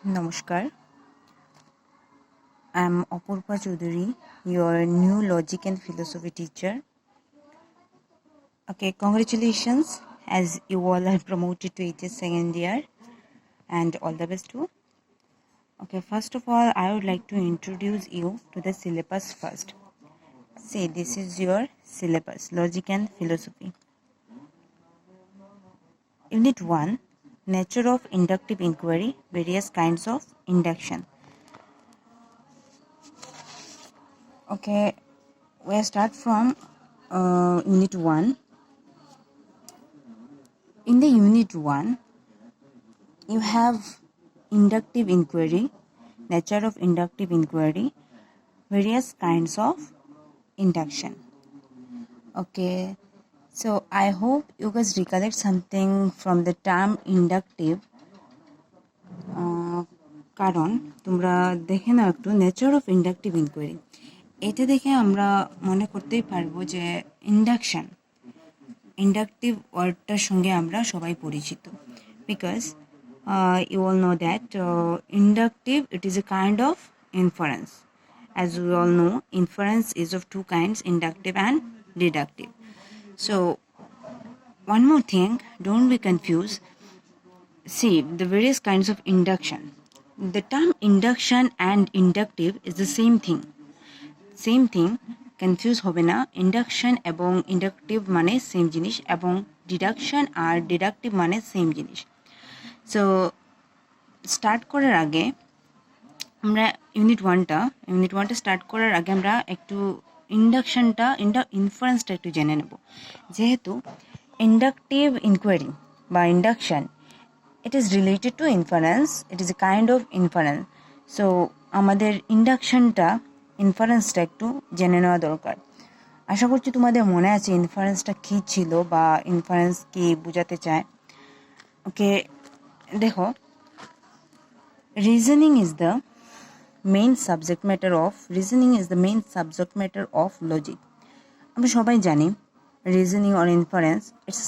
Namaskar, I am Apurva Choudhury, your new logic and philosophy teacher. Okay, congratulations as you all are promoted to HS second year and all the best too. Okay, first of all, I would like to introduce you to the syllabus first. See, this is your syllabus, logic and philosophy. Unit 1, nature of inductive inquiry, various kinds of induction. Okay, we start from unit 1. In the unit 1, you have inductive inquiry, nature of inductive inquiry, various kinds of induction. Okay, so I hope you guys recollect something from the term inductive. কারণ তোমরা দেখে নাও একটু nature of inductive inquiry, এটা দেখে আমরা মনে করতেই পারবো যে ইন্ডাকটিভ ওয়ার্ডটার সঙ্গে আমরা সবাই পরিচিত, because you all know that inductive, it is a kind of inference. As we all know, inference is of two kinds, inductive and deductive. So one more thing, don't be confused. See, the various kinds of induction. The term induction and inductive is the same thing. Confuse হবে না। Induction এবং inductive মানে same জিনিস, এবং deduction আর deductive মানে same জিনিস। So start করার আগে আমরা ইউনিট ওয়ানটা স্টার্ট করার আগে আমরা একটু ইনফারেন্সটা একটু জেনে নেব। যেহেতু ইন্ডাকটিভ ইনকোয়ারি বা induction, it is related to inference, it is a kind of inference. So আমাদের ইনফারেন্সটা একটু জেনে নেওয়া দরকার। আশা করছি তোমাদের মনে আছে ইনফারেন্সটা কী ছিল বা ইনফারেন্স কি বোঝাতে চায়। ওকে, দেখো, reasoning is the main subject matter of logic. আমরা সবাই জানি reasoning or inference, it's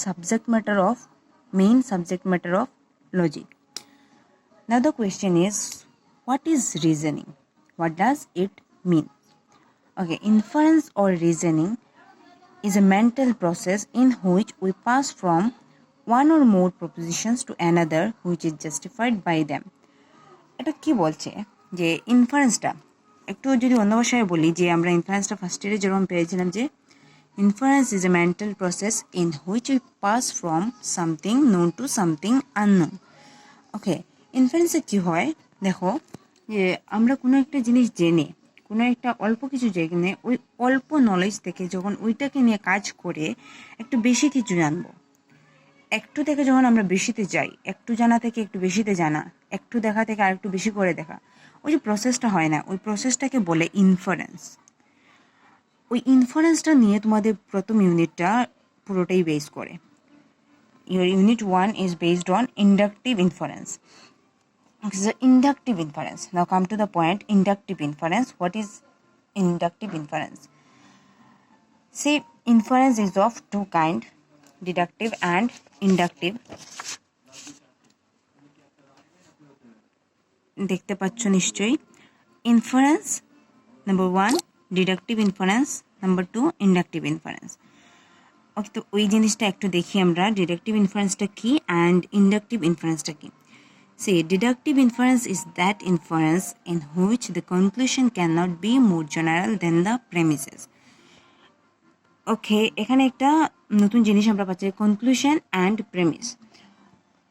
main subject matter of logic. Now the question is, what is reasoning? What does it mean? Okay, inference or reasoning is a mental process in which we pass from one or more propositions to another which is justified by them. এটা কি বলছে যে ইনফারেন্সটা, একটু যদি অন্য ভাষায় বলি, যে আমরা ইনফারেন্সটা ফার্স্ট ইয়ারে যেরকম পেয়েছিলাম যে inference is a mental process in which we pass from something known to something unknown. ওকে, ইনফারেন্সে কী হয়, দেখো, যে আমরা কোনো একটা জিনিস জেনে, কোনো একটা অল্প কিছু জেনে, ওই অল্প নলেজ থেকে যখন ওইটাকে নিয়ে কাজ করে একটু বেশি কিছু জানবো, একটু থেকে যখন আমরা বেশিতে যাই, একটু জানা থেকে একটু বেশিতে জানা, একটু দেখা থেকে আর একটু বেশি করে দেখা, ওই যে প্রসেসটা হয় না, ওই প্রসেসটাকে বলে ইনফারেন্স। ওই ইনফারেন্সটা নিয়ে তোমাদের প্রথম ইউনিটটা পুরোটাই বেস করে। Your unit 1 is based on inductive inference. Okay, so inductive inference. Now come to the point, inductive inference. What is inductive inference? See, inference is of two kinds, deductive and inductive. দেখতে পাচ্ছ নিশ্চয়ই, inference number 1 deductive inference, number 2 inductive inference. Okay, তো ওই জিনিসটা একটু দেখি আমরা, deductive ইনফারেন্সটা কি অ্যান্ড ইন্ডাকটিভ ইনফারেন্সটা কি। সে deductive inference is that inference in which the conclusion can not be more general then the premises. Okay, এখানে একটা নতুন জিনিস আমরা পাচ্ছি, কনক্লুশন অ্যান্ড প্রেমিস।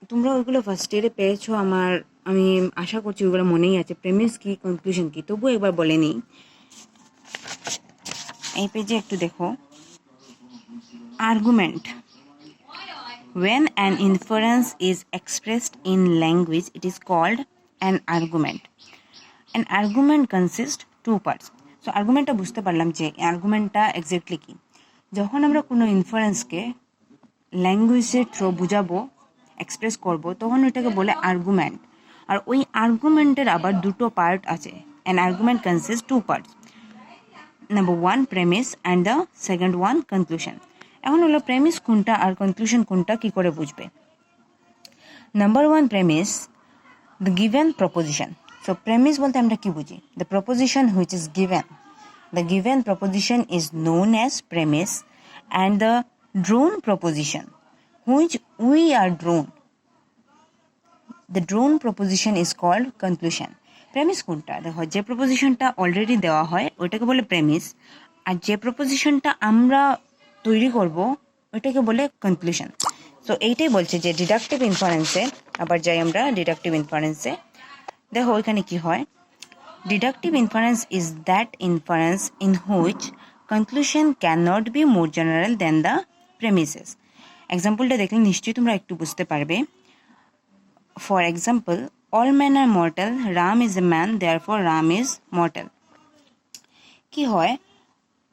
তোমরা ওইগুলো ফার্স্ট ইয়ারে পেয়েছো, আমি আশা করছি ওইগুলো মনেই আছে, প্রেমিস কি কনক্লুশন কি, তবুও একবার বলে নিই। এই পেজে একটু দেখো, argument. When an inference is expressed in language, it is called an argument. An argument consists two parts. So argumentটা বুঝতে পারলাম যে আর্গুমেন্টটা এক্স্যাক্টলি কি। যখন আমরা কোনো ইনফারেন্সকে ল্যাঙ্গুয়েজের থ্রু বুঝাবো, এক্সপ্রেস করব, তখন ওইটাকে বলে আর্গুমেন্ট। আর ওই আর্গুমেন্টের আবার দুটো পার্ট আছে। An argument consists two parts. Number 1 premise and the second one conclusion. এখন হলো প্রেমিস কোনটা আর কনক্লুশন কোনটা কি করে বুঝবে। Number 1 premise, the given proposition. So premise বলতে আমরা কি বুঝি? The proposition which is given, the given proposition is known as premise, and the drawn proposition which we are drawn, the drawn proposition is called conclusion. Premise কোনটা? দেখো, যে প্রপোজিশনটা already দেওয়া হয় ওইটাকে বলে প্রেমিস, আর যে প্রপোজিশনটা আমরা তৈরি করব ওইটাকে বলে কনক্লুশন। সো এইটাই বলছে যে ডিডাকটিভ ইনফারেন্সে, আবার যাই আমরা ডিডাকটিভ ইনফারেন্সে, দেখো ওইখানে কি হয়। Deductive inference is that inference in which conclusion can not be more general than the premises. এক্সাম্পলটা দেখলে নিশ্চয়ই তোমরা একটু বুঝতে পারবে। For example, all men are mortal, Ram is a man, therefore Ram is mortal. কি হয়,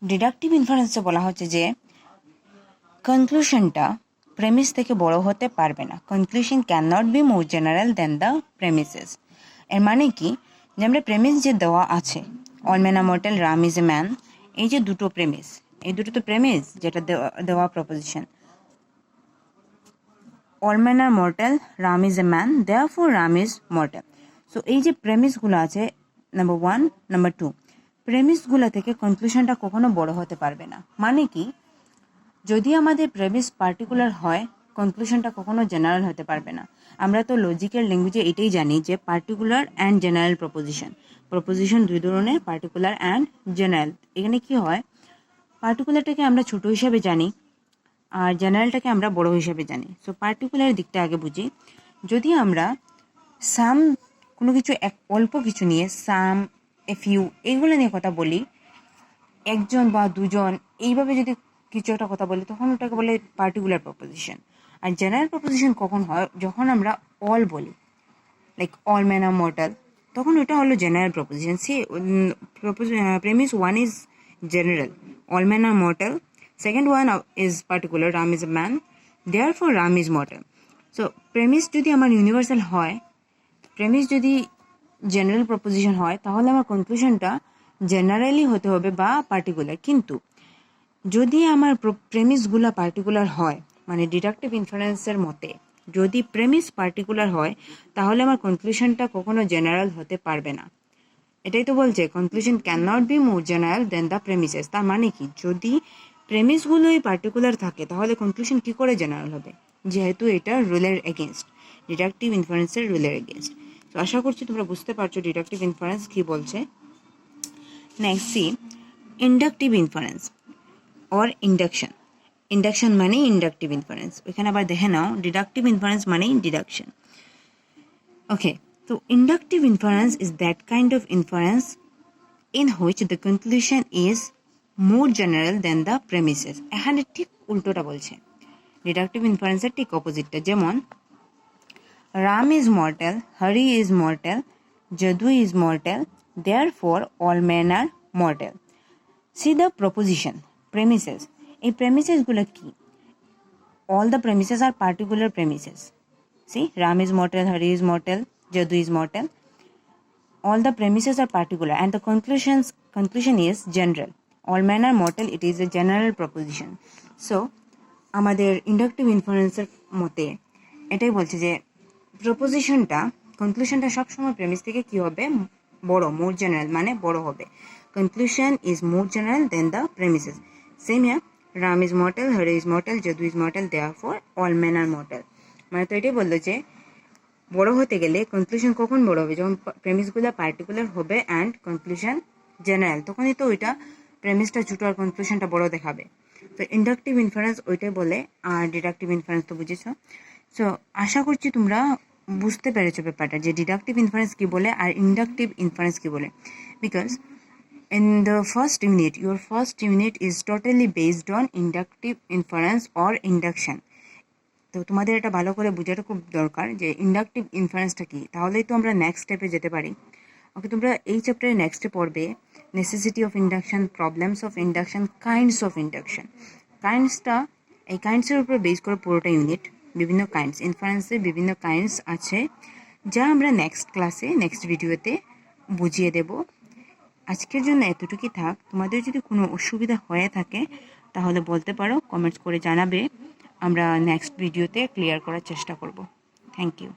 ডিডাকটিভ ইনফারেন্সে বলা হচ্ছে যে কনক্লুশনটা প্রেমিস থেকে বড় হতে পারবে না। Conclusion can not be more general then the premises. এর মানে কি, যে আমরা প্রেমিস যে দেওয়া আছে, all men are mortal, Ram is a man, এই যে দুটো প্রেমিস, এই দুটো তো প্রেমিস যেটা দেওয়া proposition. all men are mortal, Ram is a man, therefore Ram is mortal. So এই যে প্রেমিসগুলো আছে, নাম্বার 1, নাম্বার 2, প্রেমিসগুলো থেকে কনক্লুশনটা কখনো বড় হতে পারবে না। মানে কি, যদি আমাদের প্রেমিস পার্টিকুলার হয়, কনক্লুশনটা কখনো জেনারেল হতে পারবে না। আমরা তো লজিক্যাল ল্যাঙ্গুয়েজে এটাই জানি যে পার্টিকুলার অ্যান্ড জেনারেল প্রপোজিশন দুই ধরনের, পার্টিকুলার অ্যান্ড জেনারেল। এখানে কি হয়, পার্টিকুলারটাকে আমরা ছোট হিসাবে জানি আর জেনারেলটাকে আমরা বড় হিসাবে জানি। সো পার্টিকুলার দিকটা আগে বুঝি। যদি আমরা সাম কোনো কিছু অল্প কিছু নিয়ে, সাম, এ ফিউ, এইগুলো নিয়ে কথা বলি, একজন বা দুজন এইভাবে যদি কিছু একটা কথা বলি, তখন ওটাকে বলে পার্টিকুলার প্রপোজিশন। আর জেনারেল প্রপোজিশন কখন হয়, যখন আমরা অল বলি, লাইক অল ম্যান আর মর্টাল, তখন ওটা হলো general proposition. Say premise 1 is general, all man R mortal, second one is particular, Ram is a man, therefore Ram is mortal. So premise যদি আমার ইউনিভার্সাল হয়, প্রেমিস যদি general proposition হয়, তাহলে আমার কনক্লুশনটা জেনারেলি হতে হবে বা পার্টিকুলার। কিন্তু যদি আমার প্রেমিসগুলো পার্টিকুলার হয়, মানে ডিডাকটিভ ইনফারেন্সের মতে যদি প্রেমিস পার্টিকুলার হয়, তাহলে আমার কনক্লুশনটা কখনো জেনারেল হতে পারবে না। এটাই তো বলছে conclusion can not be more general then the premises. তার মানে কি, যদি প্রেমিসগুলোই পার্টিকুলার থাকে তাহলে কনক্লুশন কী করে জেনারেল হবে, যেহেতু এটা রুলের এগেনস্ট, ডিডাকটিভ ইনফারেন্সের রুলের এগেনস্ট। তো আশা করছি তোমরা বুঝতে পারছো ডিডাকটিভ ইনফারেন্স কী বলছে। Next C inductive inference or induction. Induction মানে ইন্ডাকটিভ ইনফারেন্স, ওইখানে আবার দেখে নাও ডিডাকটিভ ইনফারেন্স মানে ডিডাকশন। ওকে, তো inductive inference is that kind of inference in which the conclusion is more general than the premises. এখানে ঠিক উল্টোটা বলছে, ডিডাকটিভ ইনফারেন্সের ঠিক অপোজিটটা। যেমন Ram is mortal, Hari is mortal, Jadu is mortal, therefore all men are mortal. See the proposition, premises. এই প্রেমিসেসগুলো কি? all the premises are particular premises. See, Ram is mortal, Hari is mortal, Jadu is mortal. All the premises are particular and the conclusion is general. All men are mortal, it is a general proposition. So আমাদের inductive ইনফারেন্সের মতে এটাই বলছে যে প্রপোজিশনটা, কনক্লুশনটা সবসময় premise থেকে কী হবে, বড়, মোর general, মানে বড় হবে। Conclusion is more general then the premises. Same here Ram is mortal, Hari is mortal, Jadu is mortal, therefore all men are mortal. মানে তো এটাই বললো যে বড় হতে গেলে কনক্লুশন কখন বড় হবে, যখন প্রেমিসগুলো পার্টিকুলার হবে অ্যান্ড কনক্লুশন জেনারেল, তখনই তো ওইটা প্রেমিসটা ছোটো আর কনক্লুশনটা বড় দেখাবে। তো ইন্ডাকটিভ ইনফারেন্স ওইটাই বলে, আর ডিডাকটিভ ইনফারেন্স তো বুঝেছো। সো আশা করছি তোমরা বুঝতে পেরেছো ব্যাপারটা, যে ডিডাকটিভ ইনফারেন্স কী বলে আর ইন্ডাকটিভ ইনফারেন্স কী বলে। Because in the first unit, your first unit is totally based on inductive inference or induction. তো তোমাদের এটা ভালো করে বোঝাটা খুব দরকার যে ইন্ডাকটিভ ইনফারেন্সটা কী, তাহলেই তো আমরা নেক্সট স্টেপে যেতে পারি। ওকে, তোমরা এই চ্যাপ্টারে নেক্সট স্টেপ পড়বে necessity of induction, problems of induction, kinds of induction. কাইন্ডসটা, এই কাইন্ডসের উপরে বেস করে পুরোটা ইউনিট, বিভিন্ন কাইন্ডস, ইনফারেন্সের বিভিন্ন কাইন্ডস আছে, যা আমরা নেক্সট ক্লাসে, নেক্সট ভিডিওতে বুঝিয়ে দেব। আজকের জন্য এতটুকুই থাক। তোমাদের যদি কোনো অসুবিধা হয়ে থাকে তাহলে বলতে পারো, কমেন্টস করে জানাবে, আমরা নেক্সট ভিডিওতে ক্লিয়ার করার চেষ্টা করব। Thank you.